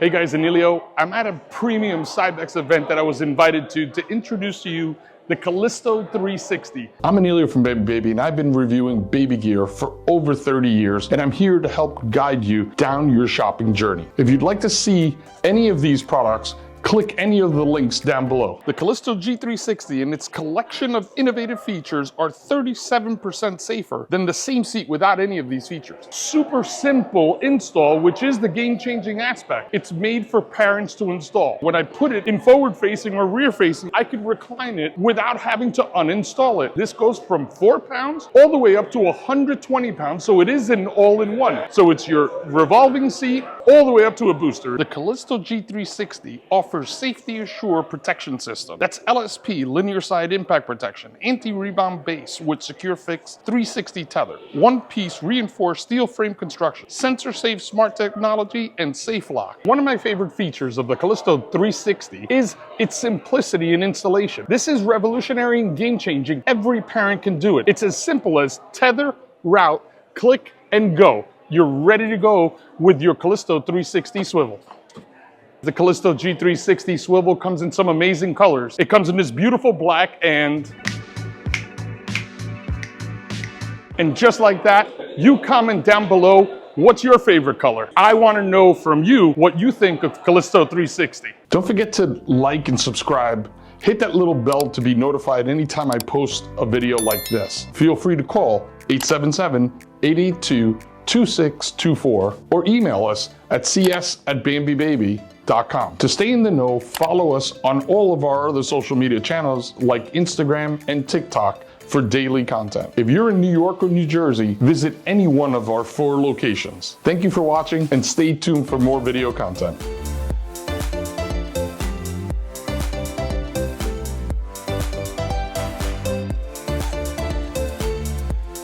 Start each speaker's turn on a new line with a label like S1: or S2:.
S1: Hey guys, Emilio. I'm at a premium Cybex event that I was invited to introduce to you the Callisto 360.
S2: I'm Emilio from Baby Baby, and I've been reviewing baby gear for over 30 years, and I'm here to help guide you down your shopping journey. If you'd like to see any of these products, click any of the links down below.
S1: The Callisto G360 and its collection of innovative features are 37% safer than the same seat without any of these features. Super simple install, which is the game-changing aspect. It's made for parents to install. When I put it in forward-facing or rear-facing, I could recline it without having to uninstall it. This goes from 4 pounds all the way up to 120 pounds, so it is an all-in-one. So it's your revolving seat all the way up to a booster. The Callisto G360 offers Safety Assure protection system. That's LSP, linear side impact protection, anti-rebound base with secure fix 360 tether, one-piece reinforced steel frame construction, sensor-safe smart technology, and safe lock. One of my favorite features of the Callisto 360 is its simplicity in installation. This is revolutionary and game-changing. Every parent can do it. It's as simple as tether, route, click, and go. You're ready to go with your Callisto 360 swivel. The Callisto G360 swivel comes in some amazing colors. It comes in this beautiful black and just like that, you comment down below, what's your favorite color? I want to know from you what you think of Callisto 360.
S2: Don't forget to like and subscribe. Hit that little bell to be notified anytime I post a video like this. Feel free to call 877-882-2624 or email us at cs@bambibaby.com. To stay in the know, follow us on all of our other social media channels like Instagram and TikTok for daily content. If you're in New York or New Jersey, visit any one of our 4 locations. Thank you for watching and stay tuned for more video content.